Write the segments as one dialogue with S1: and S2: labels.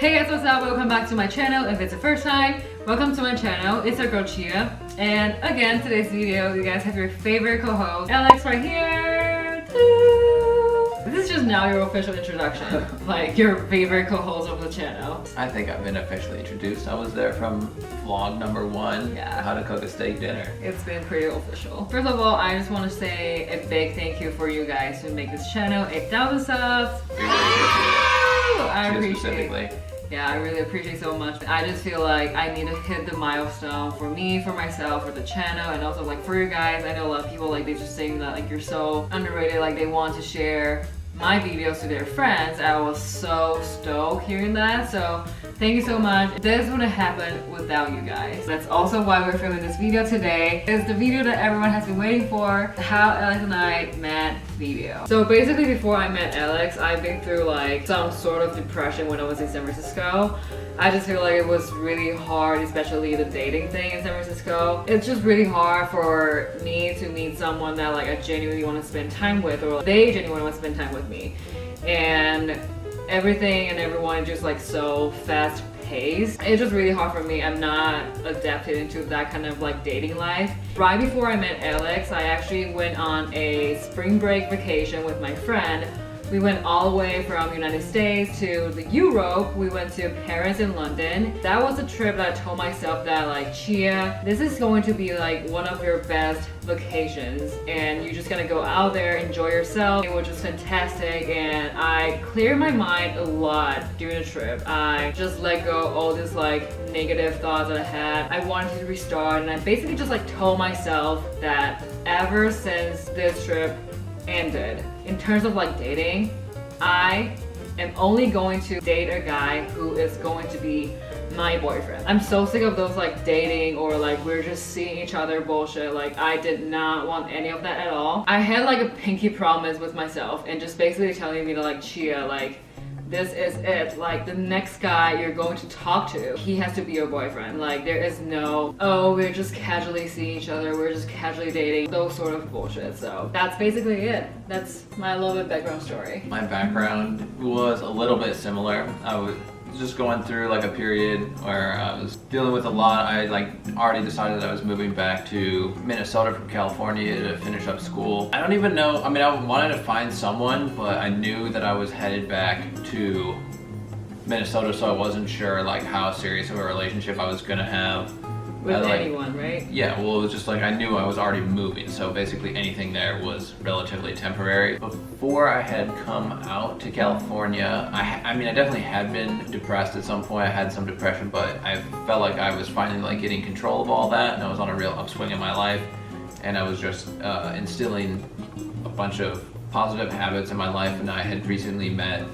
S1: Hey guys, what's up? Welcome back to my channel. If it's the first time, welcome to my channel. It's our girl Chia. And again, today's video, you guys have your favorite co-host, Alex right here. This is just now your official introduction. Like your favorite co-host of the channel.
S2: I think I've been officially introduced. I was there from vlog number 1, how to cook a steak dinner.
S1: It's been pretty official. First of all, I just want to say a big thank you for you guys who make this channel 8,000 subs. I appreciate it. Yeah, I really appreciate so much. I just feel like I need to hit the milestone for me, for myself, for the channel, and also like for you guys. I know a lot of people like they just saying that like you're so underrated, like they want to share my videos to their friends. I was so stoked hearing that, so thank you so much. This wouldn't happen without you guys. That's also why we're filming this video today. It's the video that everyone has been waiting for, how Alex and I met video. So basically before I met Alex, I've been through like some sort of depression when I was in San Francisco. I just feel like it was really hard, especially the dating thing in San Francisco. It's just really hard for me to meet someone that like I genuinely want to spend time with, or they genuinely want to spend time with me. And everything and everyone is just like so fast paced. It's just really hard for me. I'm not adapted into that kind of like dating life. Right before I met Alex, I actually went on a spring break vacation with my friend. We went all the way from United States to the Europe. We went to Paris and London. That was a trip that I told myself that like, Chia, this is going to be like one of your best vacations and you're just gonna go out there, enjoy yourself. It was just fantastic and I cleared my mind a lot during the trip. I just let go all this like negative thoughts that I had. I wanted to restart and I basically just like told myself that ever since this trip ended, in terms of like dating, I am only going to date a guy who is going to be my boyfriend. I'm so sick of those like dating or like we're just seeing each other bullshit. Like I did not want any of that at all. I had like a pinky promise with myself and just basically telling me to like, Chia, like this is it. Like the next guy you're going to talk to, he has to be your boyfriend. Like there is no, oh, we're just casually seeing each other, we're just casually dating, those sort of bullshit. So that's basically it. That's my little bit background story.
S2: My background was a little bit similar. I was just going through like a period where I was dealing with a lot. I like already decided that I was moving back to Minnesota from California to finish up school. I don't even know, I mean, I wanted to find someone, but I knew that I was headed back to Minnesota, so I wasn't sure like how serious of a relationship I was gonna have.
S1: With anyone, right?
S2: Yeah, well it was just like I knew I was already moving, so basically anything there was relatively temporary. Before I had come out to California, I mean I definitely had been depressed at some point. I had some depression, but I felt like I was finally like getting control of all that and I was on a real upswing in my life and I was just instilling a bunch of positive habits in my life. And I had recently met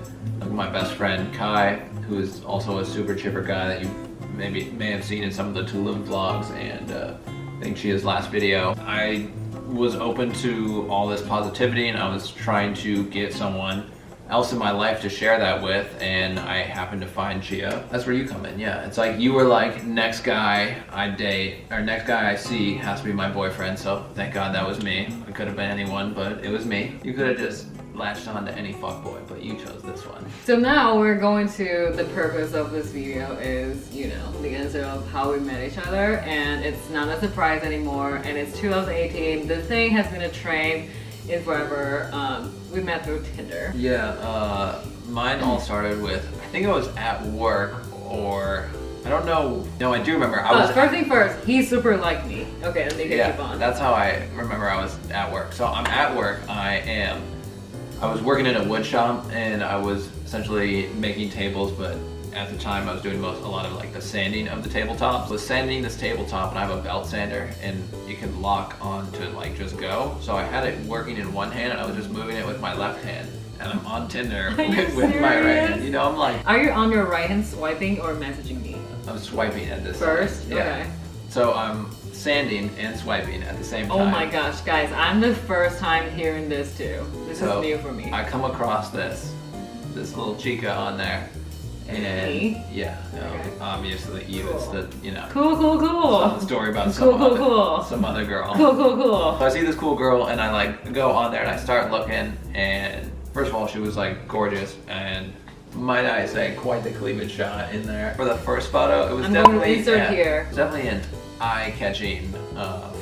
S2: my best friend Kai, who is also a super chipper guy that you may have seen in some of the Tulum vlogs and I think Chia's last video. I was open to all this positivity and I was trying to get someone else in my life to share that with, and I happened to find Chia. That's where you come in, yeah. It's like you were like, next guy I date, or next guy I see has to be my boyfriend, so thank God that was me. It could have been anyone, but it was me. You could have just latched on to any fuckboy, but you chose this one.
S1: So now we're going to the purpose of this video is, you know, the answer of how we met each other, and it's not a surprise anymore, and it's 2018. The thing has been a trend in forever. We met through Tinder.
S2: Yeah, mine all started with, I think I was at work or I don't know. No, I do remember.
S1: First thing first, he super liked me. Okay, and they can keep on.
S2: That's how I remember I was at work. So I'm at work. I was working in a wood shop and I was essentially making tables, but at the time I was doing a lot of like the sanding of the tabletops. I was sanding this tabletop and I have a belt sander and you can lock on to like just go. So I had it working in one hand and I was just moving it with my left hand. And I'm on Tinder with my right hand. You know, I'm like...
S1: Are you on your right hand swiping or messaging me?
S2: I'm swiping at this
S1: first?
S2: Yeah. Okay. So I'm sanding and swiping at the same time.
S1: Oh my gosh, guys, I'm the first time hearing this too. This is new for me.
S2: I come across this little chica on there. And yeah, no, obviously you, cool. It's the, you know.
S1: Cool.
S2: It's the story about some other girl.
S1: Cool.
S2: So I see this cool girl and I like go on there and I start looking, and first of all she was like gorgeous and might I say, quite the cleavage shot in there. For the first photo, it was
S1: I'm
S2: definitely
S1: going to insert here.
S2: It was definitely an eye-catching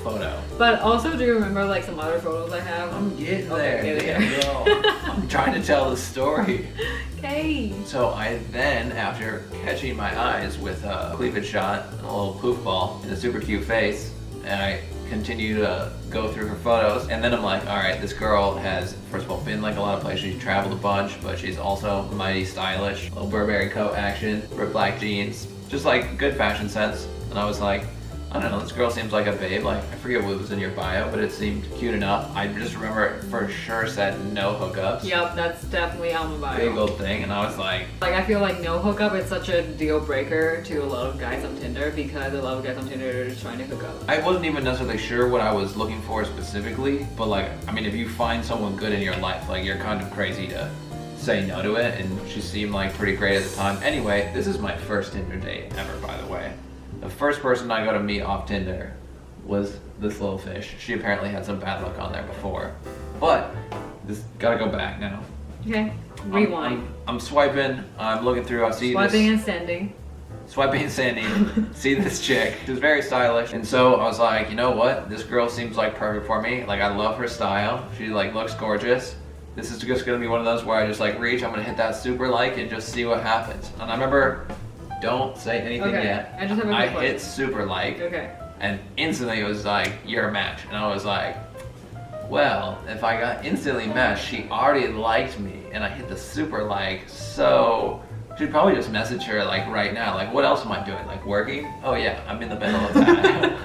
S2: photo.
S1: But also, do you remember like some other photos I have?
S2: I'm getting there.
S1: Okay,
S2: Damn, girl. I'm trying to tell the story.
S1: Okay.
S2: So I then, after catching my eyes with a cleavage shot and a little poof ball and a super cute face, and I continue to go through her photos, and then I'm like, all right, this girl has, first of all, been like a lot of places. She's traveled a bunch, but she's also mighty stylish. A little Burberry coat action, ripped black jeans, just like good fashion sense. And I was like, I don't know, this girl seems like a babe. Like, I forget what was in your bio, but it seemed cute enough. I just remember it for sure said no hookups.
S1: Yep, that's definitely on my bio.
S2: Big old thing, and I was like,
S1: I feel like no hookup is such a deal breaker to a lot of guys on Tinder, because a lot of guys on Tinder are just trying to hook up.
S2: I wasn't even necessarily sure what I was looking for specifically, but like, I mean, if you find someone good in your life, like, you're kind of crazy to say no to it, and she seemed like pretty great at the time. Anyway, this is my first Tinder date ever, by the way. The first person I got to meet off Tinder was this little fish. She apparently had some bad luck on there before, but this gotta go back now.
S1: Okay, rewind.
S2: I'm swiping, I'm looking through, I see
S1: Swiping
S2: this.
S1: and sending.
S2: Swiping and sending, see this chick. She was very stylish, and so I was like, you know what? This girl seems like perfect for me. Like, I love her style. She like looks gorgeous. This is just gonna be one of those where I just like reach, I'm gonna hit that super like and just see what happens. And I remember, don't say anything yet.
S1: I just have a
S2: I
S1: quick question.
S2: hit super like,
S1: Okay.
S2: and instantly it was like, you're a match. And I was like, well, if I got instantly matched, she already liked me, and I hit the super like, so should probably just message her like right now. Like, what else am I doing? Like, working? Oh yeah, I'm in the middle of that.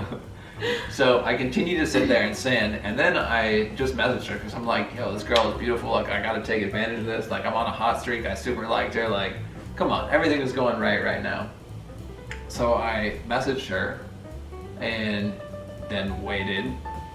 S2: So I continue to sit there and send, and then I just messaged her because I'm like, yo, this girl is beautiful. Like, I gotta take advantage of this. Like, I'm on a hot streak. I super liked her. Like, come on, everything is going right now. So I messaged her and then waited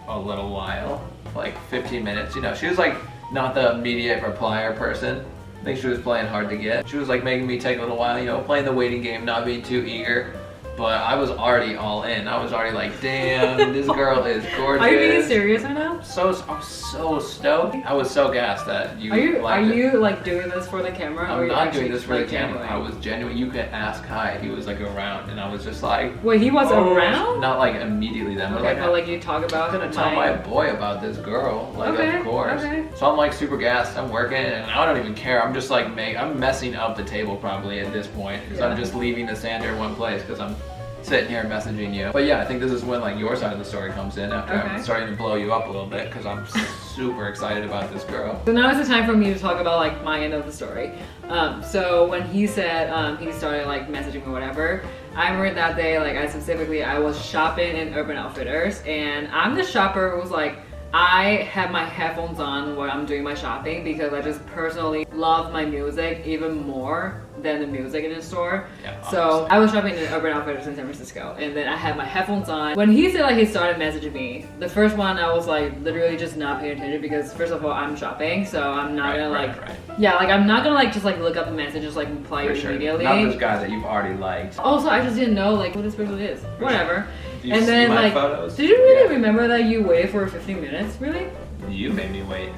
S2: a little while, like 15 minutes. You know, she was like not the immediate replier person. I think she was playing hard to get. She was like making me take a little while, you know, playing the waiting game, not being too eager. But I was already all in. I was already like, damn, this girl is gorgeous.
S1: Are you being serious right now?
S2: I'm so stoked. I was so gassed that you
S1: Are you like doing this for the camera?
S2: I'm
S1: or
S2: not doing this for the camera.
S1: genuine?
S2: I was genuine. You could ask Kai. He was like around, and I was just like,
S1: Wait, he was around?
S2: Not like immediately then,
S1: Okay, but like you talk about.
S2: I'm gonna tell my boy about this girl. Like,
S1: Okay,
S2: of course.
S1: okay.
S2: So I'm like super gassed. I'm working, and I don't even care. I'm just like I'm messing up the table probably at this point because I'm just leaving the sander in one place because I'm sitting here messaging you. But yeah, I think this is when like your side of the story comes in after I'm starting to blow you up a little bit because I'm super excited about this girl.
S1: So now it's the time for me to talk about like my end of the story. So when he said he started like messaging me or whatever, I remember that day, like I was shopping in Urban Outfitters, and I'm the shopper who's like, I have my headphones on while I'm doing my shopping because I just personally love my music even more than the music in the store.
S2: Yeah,
S1: so I was shopping in Urban Outfitters in San Francisco, and then I had my headphones on. When he said like he started messaging me, the first one I was like literally just not paying attention because first of all I'm shopping, so I'm not gonna yeah, like I'm not gonna like just like look up the message, just like reply immediately.
S2: Not this guy that you've already liked.
S1: Also, I just didn't know like who this person is. Whatever.
S2: Do you see my photos?
S1: Did you really remember that you waited for 15 minutes? Really?
S2: You made me wait.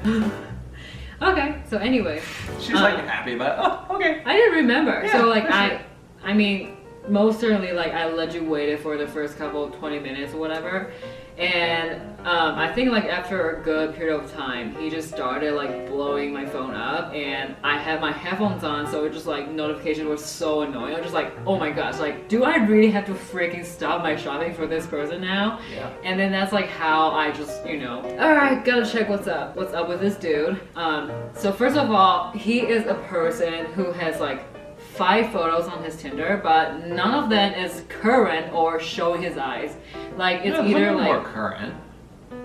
S1: Okay, so anyway.
S2: She's like happy about it. Oh, okay.
S1: I didn't remember.
S2: Yeah,
S1: so like
S2: sure.
S1: I mean, most certainly like I let you wait for the first couple 20 minutes or whatever. And I think like after a good period of time, he just started like blowing my phone up, and I had my headphones on, so it just like notification was so annoying. I was just like, oh my gosh, like do I really have to freaking stop my shopping for this person now?
S2: Yeah.
S1: And then that's like how I just, you know, all right, gotta check what's up with this dude. So first of all, he is a person who has like 5 photos on his Tinder, but none of them is current or showing his eyes. Like it's either like
S2: more current,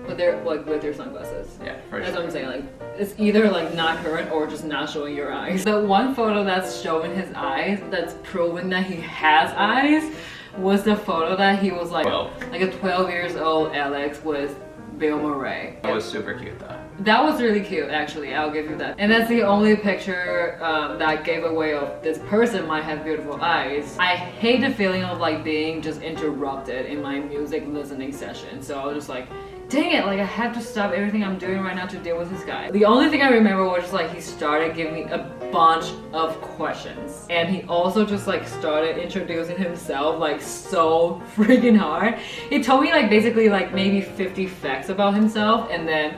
S1: but they're like with their sunglasses.
S2: Yeah, for
S1: that's
S2: sure.
S1: what I'm saying. Like it's either like not current or just not showing your eyes. The one photo that's showing his eyes, that's proving that he has eyes, was the photo that he was like
S2: 12.
S1: like a 12 years old Alex with Bill Murray.
S2: That was super cute though.
S1: That was really cute, actually. I'll give you that. And that's the only picture that gave away of this person might have beautiful eyes. I hate the feeling of like being just interrupted in my music listening session. So I was just like, dang it, like I have to stop everything I'm doing right now to deal with this guy. The only thing I remember was just like he started giving me a bunch of questions. And he also just like started introducing himself like so freaking hard. He told me like basically like maybe 50 facts about himself, and then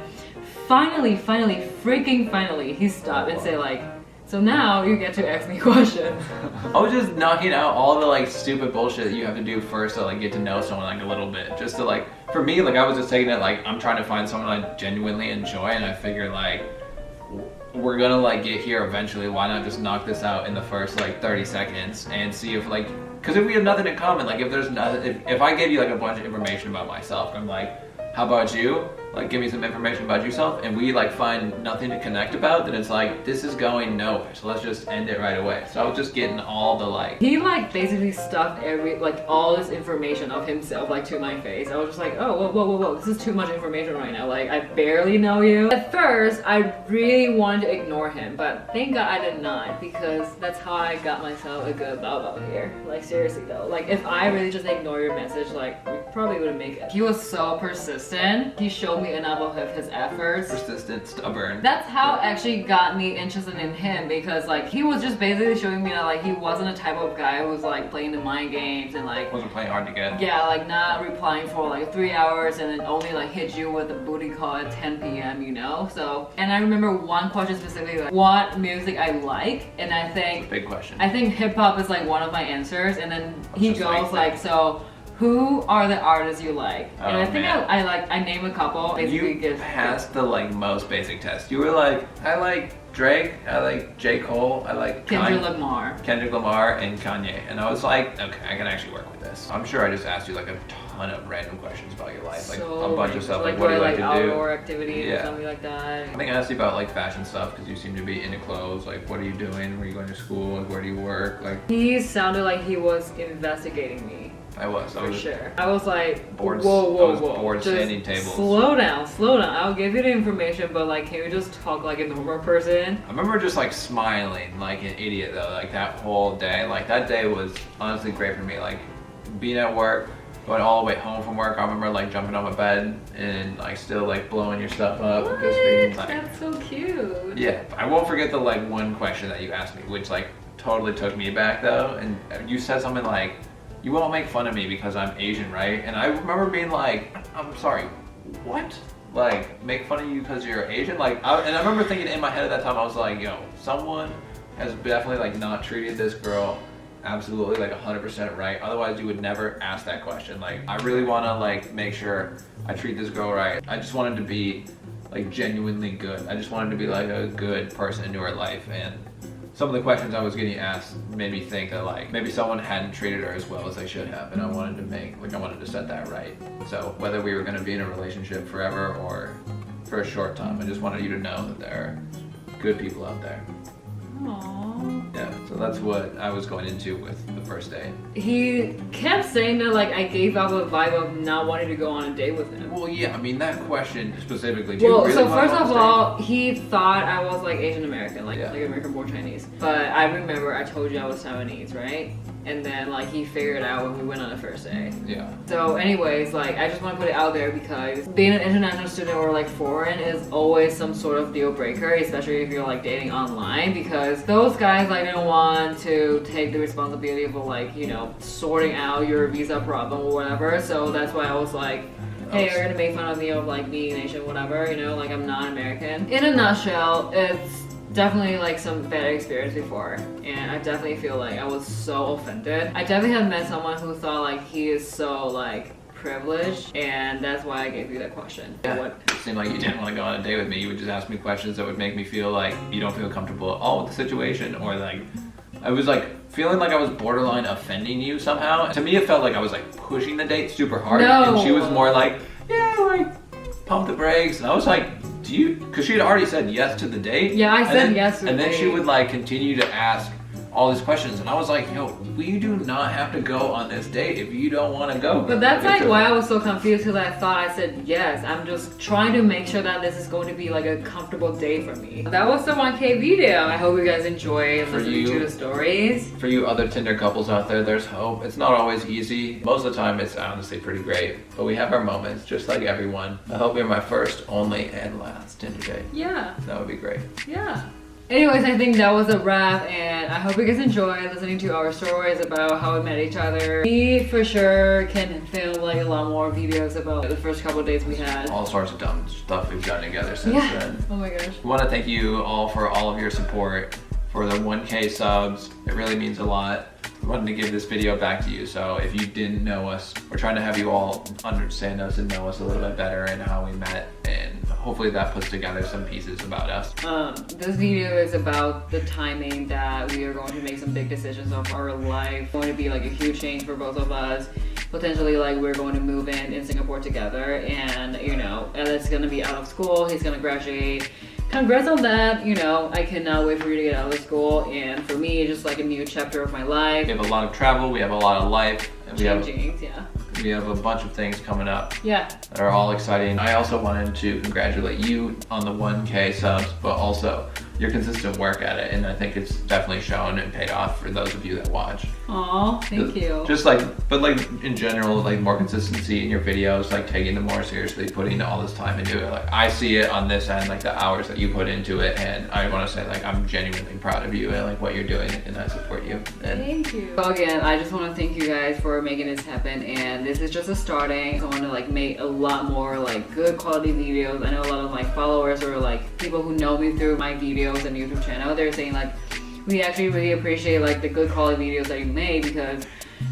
S1: finally, he stopped and said like, so now you get to ask me questions.
S2: I was just knocking out all the like stupid bullshit that you have to do first to like get to know someone like a little bit. Just to like, for me, like I was just taking it like I'm trying to find someone I genuinely enjoy, and I figured like we're gonna like get here eventually. Why not just knock this out in the first like 30 seconds and see if like, because if we have nothing in common, like if there's nothing, if I gave you like a bunch of information about myself, I'm like, how about you? Like give me some information about yourself, and we like find nothing to connect about, then it's like this is going nowhere, so let's just end it right away. So I was just getting all the like,
S1: he like basically stuffed all this information of himself like to my face. I was just like, oh whoa, this is too much information right now, like I barely know you. At first I really wanted to ignore him, but thank God I did not, because that's how I got myself a good bao here. Like seriously though, like if I really just ignore your message, like we probably wouldn't make it. He was so persistent. He showed me enough of his efforts.
S2: persistent, stubborn.
S1: That's how actually got me interested in him, because like he was just basically showing me that like he wasn't a type of guy who was like playing the mind games and like
S2: Wasn't playing hard to get.
S1: yeah, like not replying for like 3 hours and then only like hit you with a booty call at 10 p.m. you know. So, and I remember one question specifically, like what music I like, and I think
S2: Big question.
S1: I think hip hop is like one of my answers, and then he
S2: Just
S1: goes
S2: like
S1: like, so who are the artists you like? And
S2: Oh,
S1: I think
S2: man.
S1: I name a couple. Basically
S2: You
S1: gives
S2: passed the like most basic test. You were like, I like Drake, I like J. Cole, I like
S1: Kendrick
S2: Kanye-
S1: Lamar.
S2: Kendrick Lamar and Kanye. And I was like, okay, I can actually work with this. I'm sure I just asked you like a ton of random questions about your life, like
S1: So
S2: a bunch of stuff, like
S1: do
S2: what do
S1: I
S2: you like to
S1: outdoor
S2: do?
S1: activities or
S2: Yeah.
S1: something like that.
S2: I think I asked you about like fashion stuff because you seem to be into clothes. Like, what are you doing? Where are you going to school? Like, where do you work? Like,
S1: He sounded like he was investigating me.
S2: I was.
S1: For sure. I was like,
S2: Bored-
S1: whoa,
S2: I was
S1: whoa.
S2: bored
S1: Just
S2: standing tables.
S1: slow down. I'll give you the information, but like, can you just talk like a normal person?
S2: I remember just like smiling like an idiot though, like that whole day. Like that day was honestly great for me. Like being at work, going all the way home from work, I remember like jumping on my bed and like still like blowing your stuff up.
S1: What?
S2: Just being, like,
S1: That's so cute.
S2: yeah, I won't forget the like one question that you asked me, which like totally took me back though. And you said something like, you won't make fun of me because I'm Asian, right? And I remember being like, I'm sorry, what? Like, make fun of you because you're Asian? Like, and I remember thinking in my head at that time, I was like, yo, someone has definitely like not treated this girl absolutely like 100% right. Otherwise you would never ask that question. Like, I really want to like make sure I treat this girl right. I just wanted to be like genuinely good. I just wanted to be like a good person into her life, and some of the questions I was getting asked made me think that like maybe someone hadn't treated her as well as they should have, and I wanted to set that right. So whether we were going to be in a relationship forever or for a short time, I just wanted you to know that there are good people out there.
S1: Aww.
S2: Yeah, so that's what I was going into with the first date.
S1: He kept saying that like I gave out a vibe of not wanting to go on a date with him.
S2: Well, yeah, I mean that question specifically. Do you
S1: Well,
S2: really
S1: so
S2: want
S1: first
S2: to
S1: of
S2: go on
S1: all, he thought I was like Asian American, like
S2: Yeah.
S1: like American born Chinese. But I remember I told you I was Taiwanese, right? And then like he figured out when we went on the first day.
S2: a date? Yeah.
S1: So anyways, like I just want to put it out there because being an international student or like foreign is always some sort of deal breaker, especially if you're like dating online, because those guys like don't want to take the responsibility of like, you know, sorting out your visa problem or whatever. So that's why I was like, hey, you're gonna make fun of me of like being Asian, whatever, you know, like I'm not American. In a nutshell, it's definitely like some bad experience before, and I definitely feel like I was so offended. I definitely have met someone who thought like he is so like privileged, and that's why I gave you that question.
S2: Yeah.
S1: What?
S2: It seemed like you didn't want to go on a date with me. You would just ask me questions that would make me feel like you don't feel comfortable at all with the situation, or like I was like feeling like I was borderline offending you somehow. To me, it felt like I was like pushing the date super hard,
S1: No.
S2: and she was more like, yeah, like pump the brakes, and I was like, do you? Because she had already said yes to the date.
S1: Yeah, I
S2: And
S1: said
S2: then-
S1: yes to the
S2: And then she
S1: date.
S2: would like continue to ask all these questions, and I was like, yo, we do not have to go on this date if you don't want to go.
S1: But that's
S2: It's
S1: like
S2: a-
S1: why I was so confused, because I thought I said yes. I'm just trying to make sure that this is going to be like a comfortable day for me. That was the 1K video. I hope you guys enjoy listening
S2: you-
S1: to the stories.
S2: For you other Tinder couples out there, there's hope. It's not always easy. Most of the time, it's honestly pretty great. But we have our moments, just like everyone. I hope you're my first, only, and last Tinder date.
S1: Yeah,
S2: That would be great.
S1: yeah. Anyways, I think that was a wrap, and I hope you guys enjoyed listening to our stories about how we met each other. We for sure can film like a lot more videos about the first couple of dates we had.
S2: All sorts of dumb stuff we've done together since then.
S1: Oh my gosh.
S2: We want to thank you all for all of your support, for the 1K subs. It really means a lot. We wanted to give this video back to you, so if you didn't know us, we're trying to have you all understand us and know us a little bit better and how we met, and hopefully that puts together some pieces about us.
S1: This video is about the timing that we are going to make some big decisions of our life. It's going to be like a huge change for both of us. Potentially, like, we're going to move in Singapore together, and you know, Elliot's gonna be out of school, he's gonna graduate. Congrats on that, you know, I cannot wait for you to get out of school, and for me, it's just like a new chapter of my life.
S2: We have a lot of travel, we have a lot of life, and we have a bunch of things coming up that are all exciting. I also wanted to congratulate you on the 1K subs, but also your consistent work at it, and I think it's definitely shown and paid off for those of you that watch.
S1: Aw, thank you.
S2: Just like, but like in general, like more consistency in your videos, like taking them more seriously, putting all this time into it. Like I see it on this end, like the hours that you put into it, and I want to say like I'm genuinely proud of you and like what you're doing, and I support you. And
S1: thank you. So again, I just want to thank you guys for making this happen, and this is just a starting. I want to like make a lot more like good quality videos. I know a lot of my followers or like people who know me through my videos and YouTube channel, they're saying like, we actually really appreciate like the good quality videos that you made, because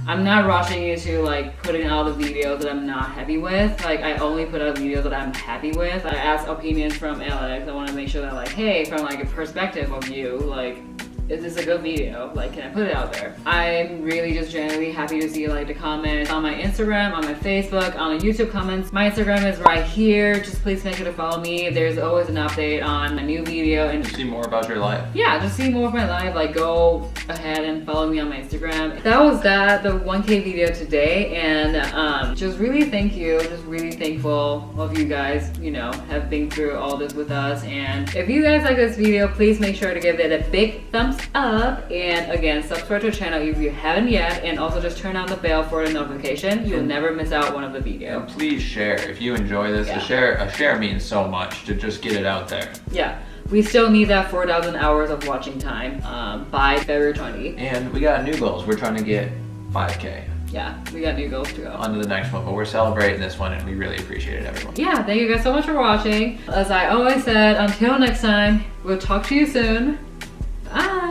S1: I'm not rushing you to like putting out the videos that I'm not happy with. Like I only put out videos that I'm happy with. I ask opinions from Alex. I want to make sure that like, hey, from like a perspective of you, like, is this a good video? Like, can I put it out there? I'm really just genuinely happy to see like the comments on my Instagram, on my Facebook, on the YouTube comments. My Instagram is right here. Just please make sure to follow me. There's always an update on a new video and
S2: see more about your life.
S1: Yeah, just see more of my life. Like go ahead and follow me on my Instagram. That was the 1K video today, and just really thank you. Just really thankful of you guys, you know, have been through all this with us. And if you guys like this video, please make sure to give it a big thumbs up, and again, subscribe to the channel if you haven't yet, and also just turn on the bell for the notification. You'll never miss out one of the videos.
S2: And please share if you enjoy this. A share means so much to just get it out there.
S1: Yeah, we still need that 4,000 hours of watching time by February 20.
S2: And we got new goals. We're trying to get 5K.
S1: Yeah, we got new goals to go.
S2: On to the next one, but we're celebrating this one, and we really appreciate it, everyone.
S1: Yeah, thank you guys so much for watching. As I always said, until next time, we'll talk to you soon. Bye.